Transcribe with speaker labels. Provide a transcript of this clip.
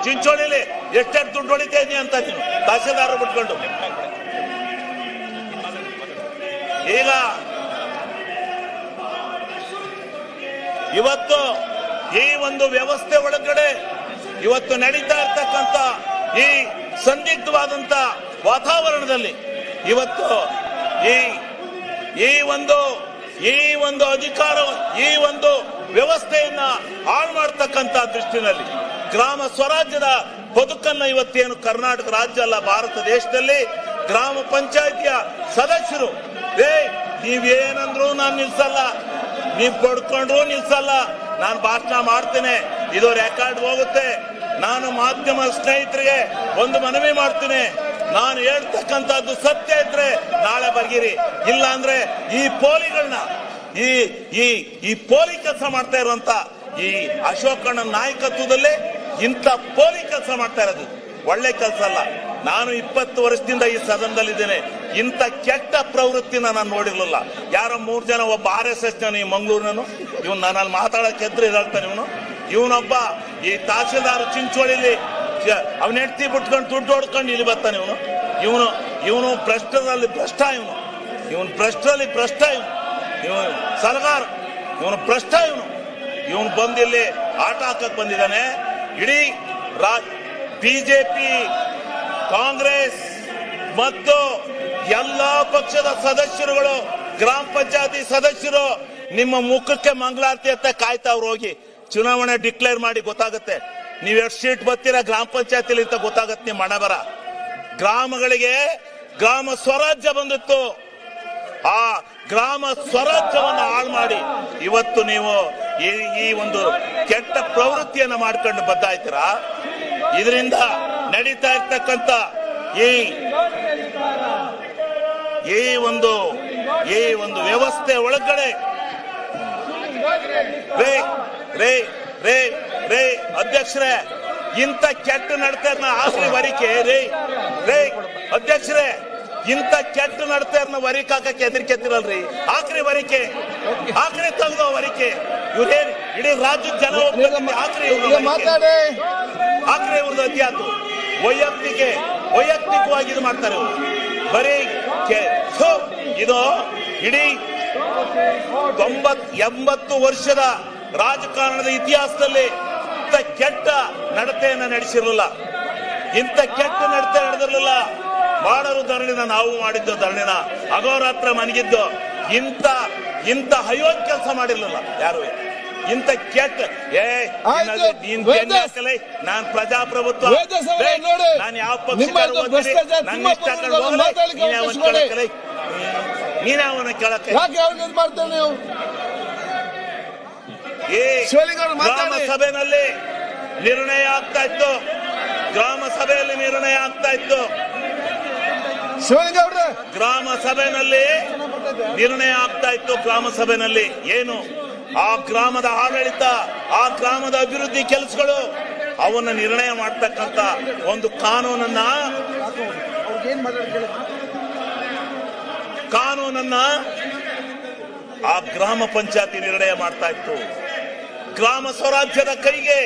Speaker 1: ಚಿಂಚೋಳಿಲಿ ಎಷ್ಟೆಷ್ಟು ದುಡ್ಡು ಹೊಡಿತಾ ಇದೀನಿ ಅಂತ ನೀನು ತಹಸೀಲ್ದಾರ್ ಬಿಟ್ಕೊಂಡು. ಈಗ ಇವತ್ತು ಈ ಒಂದು ವ್ಯವಸ್ಥೆ ಒಳಗಡೆ ಇವತ್ತು ನಡೀತಾ ಇರ್ತಕ್ಕಂಥ ಈ ಸಂದಿಗ್ಧವಾದಂತ ವಾತಾವರಣದಲ್ಲಿ ಇವತ್ತು ಈ ಒಂದು ಅಧಿಕಾರ, ಈ ಒಂದು ವ್ಯವಸ್ಥೆಯನ್ನ ಹಾಳು ಮಾಡತಕ್ಕಂತ ದೃಷ್ಟಿನಲ್ಲಿ ಗ್ರಾಮ ಸ್ವರಾಜ್ಯದ ಬದುಕನ್ನ ಇವತ್ತೇನು ಕರ್ನಾಟಕ ರಾಜ್ಯ ಅಲ್ಲ, ಭಾರತ ದೇಶದಲ್ಲಿ ಗ್ರಾಮ ಪಂಚಾಯಿತಿಯ ಸದಸ್ಯರು ನೀವೇನಂದ್ರು ನಾನು ನಿಲ್ಸಲ್ಲ, ನೀವ್ ಪಡ್ಕೊಂಡ್ರು ನಿಲ್ಸಲ್ಲ, ನಾನು ಭಾಷಣ ಮಾಡ್ತೇನೆ, ಇದು ರೆಕಾರ್ಡ್ ಹೋಗುತ್ತೆ. ನಾನು ಮಾಧ್ಯಮ ಸ್ನೇಹಿತರಿಗೆ ಒಂದು ಮನವಿ ಮಾಡ್ತೀನಿ, ನಾನು ಹೇಳ್ತಕ್ಕಂಥದ್ದು ಸತ್ಯ ಇದ್ರೆ ನಾಳೆ ಬರ್ಗಿರಿ, ಇಲ್ಲ ಅಂದ್ರೆ ಈ ಪೋಲಿಗಳನ್ನ ಈ ಪೋಲಿ ಕೆಲಸ ಮಾಡ್ತಾ ಇರುವಂತ ಈ ಅಶೋಕಣ್ಣ ನಾಯಕತ್ವದಲ್ಲಿ ಇಂಥ ಪೋಲಿ ಕೆಲಸ ಮಾಡ್ತಾ ಇರೋದು ಒಳ್ಳೆ ಕೆಲಸ ಅಲ್ಲ. ನಾನು 20 ವರ್ಷದಿಂದ ಈ ಸದನದಲ್ಲಿದ್ದೇನೆ, ಇಂಥ ಕೆಟ್ಟ ಪ್ರವೃತ್ತಿನ ನಾನು ನೋಡಿರ್ಲಿಲ್ಲ. ಯಾರೋ 3 ಜನ, ಒಬ್ಬ RSS ಜನ ಈ ಮಂಗಳೂರಿನನು, ಇವನು ನಾನು ಮಾತಾಡಕ್ಕೆ ಎದ್ರು ಇರಲ್ತಾನೆ, ಇವನೊಬ್ಬ ಈ ತಹಸೀಲ್ದಾರ್ ಚಿಂಚೋಳಿಲಿ ಅವನ ಹೆಂಡತಿ ಬಿಟ್ಕೊಂಡು ದುಡ್ಡು ಹೊಡ್ಕೊಂಡು ಇಲ್ಲಿ ಬರ್ತಾನೆ. ಇವನು ಭ್ರಷ್ಟರಲ್ಲಿ ಭ್ರಷ್ಟ, ಇವನು ಭ್ರಷ್ಟರಲ್ಲಿ ಭ್ರಷ್ಟ, ಇವನು ಸಲಗಾರ, ಇವನು ಭ್ರಷ್ಟ, ಇವನು ಬಂದಿಲ್ಲಿ ಆಟ ಹಾಕಕ್ ಬಂದಿದ್ದಾನೆ. ಇಡೀ ಬಿಜೆಪಿ, ಕಾಂಗ್ರೆಸ್ ಮತ್ತು ಎಲ್ಲಾ ಪಕ್ಷದ ಸದಸ್ಯರುಗಳು, ಗ್ರಾಮ ಪಂಚಾಯತಿ ಸದಸ್ಯರು ನಿಮ್ಮ ಮುಖಕ್ಕೆ ಮಂಗಳಾರತಿ ಅಂತ ಕಾಯ್ತಾವ್ರು. ಹೋಗಿ ಚುನಾವಣೆ ಡಿಕ್ಲೇರ್ ಮಾಡಿ ಗೊತ್ತಾಗುತ್ತೆ ನೀವ್ ಎಷ್ಟು ಸೀಟ್ ಬರ್ತೀರಾ ಗ್ರಾಮ ಪಂಚಾಯತಿಲಿ ಅಂತ ಗೊತ್ತಾಗತ್ತೆ ನಿಮ್ಮ ಹಣೆ ಬರ. ಗ್ರಾಮಗಳಿಗೆ ಗ್ರಾಮ ಸ್ವರಾಜ್ಯ ಬಂದಿತ್ತು, ಆ ಗ್ರಾಮ ಸ್ವರಾಜ್ಯವನ್ನ ಹಾಳು ಮಾಡಿ ಇವತ್ತು ನೀವು ಈ ಒಂದು ಕೆಟ್ಟ ಪ್ರವೃತ್ತಿಯನ್ನ ಮಾಡ್ಕೊಂಡು ಬದ್ದಾಯ್ತೀರಾ. ಇದರಿಂದ ನಡೀತಾ ಇರ್ತಕ್ಕಂಥ ಈ ಒಂದು ವ್ಯವಸ್ಥೆ ಒಳಗಡೆ ರೇ ಅಧ್ಯಕ್ಷರೇ, ಇಂಥ ಕೆಟ್ಟ ನಡತೆಯನ್ನ ಆಸ್ತಿ ವರಿಕೆ ಅಧ್ಯಕ್ಷರೇ, ಇಂಥ ಕೆಟ್ಟ ನಡತೆಯನ್ನ ವರಿಕೆ ಹಾಕಕ್ಕೆ ಹೆದರಿಕೆತ್ತಿರಲ್ರಿ. ಆಕ್ರಿ ವರಿಕೆ, ಆಕ್ರಿ ತೆಗೆದೋ ವರಿಕೆ. ಇವ್ರೇನ್ ಇಡೀ ರಾಜ್ಯದ ಜನ ಆಕ್ರಿ ಇವ್ರದ್ದು ಅತಿಯಾತು. ವೈಯಕ್ತಿಕವಾಗಿ ಇದು ಮಾಡ್ತಾರೆ ಇವರು. ಬರೀ ಇದು ಇಡೀ 90-80 ವರ್ಷದ ರಾಜಕಾರಣದ ಇತಿಹಾಸದಲ್ಲಿ ಇಂಥ ಕೆಟ್ಟ ನಡತೆಯನ್ನ ನಡೆಸಿರಲಿಲ್ಲ, ಇಂಥ ಕೆಟ್ಟ ನಡತೆ ನಡೆದಿರಲಿಲ್ಲ. ಮಾಡೋರು ಧರಣಿನ, ನಾವು ಮಾಡಿದ್ದು ಧರಣಿನ, ಅಗೋರಾತ್ರ ಮನಗಿದ್ದು, ಇಂಥ ಅಯೋಗ್ಯ ಕೆಲಸ ಮಾಡಿರ್ಲಿಲ್ಲ ಯಾರು. ಇಂಥ ಕೆಟ್ಟ ನಾನ್ ಪ್ರಜಾಪ್ರಭುತ್ವ, ನಾನು ಯಾವ ಪಕ್ಷ ನನ್ನ ಇಷ್ಟ ನೀನಾವನ್ನ ಕೇಳಕ್ಕೆ ಗ್ರಾಮ ಸಭೆಯಲ್ಲಿ ನಿರ್ಣಯ ಆಗ್ತಾ ಇತ್ತು, ಗ್ರಾಮ ಸಭೆಯಲ್ಲಿ ನಿರ್ಣಯ ಆಗ್ತಾ ಇತ್ತು, ಗ್ರಾಮ ಸಭೆಯಲ್ಲಿ ನಿರ್ಣಯ ಆಗ್ತಾ ಇತ್ತು. ಗ್ರಾಮ ಸಭೆಯಲ್ಲಿ ಏನು ಆ ಗ್ರಾಮದ ಆಡಳಿತ, ಆ ಗ್ರಾಮದ ಅಭಿವೃದ್ಧಿ ಕೆಲಸಗಳು, ಅವನ್ನ ನಿರ್ಣಯ ಮಾಡ್ತಕ್ಕಂತ ಒಂದು ಕಾನೂನನ್ನ ಆ ಗ್ರಾಮ ಪಂಚಾಯತಿ ನಿರ್ಣಯ ಮಾಡ್ತಾ ಇತ್ತು. ಗ್ರಾಮ ಸ್ವರಾಜ್ಯದ ಕೈಗೆ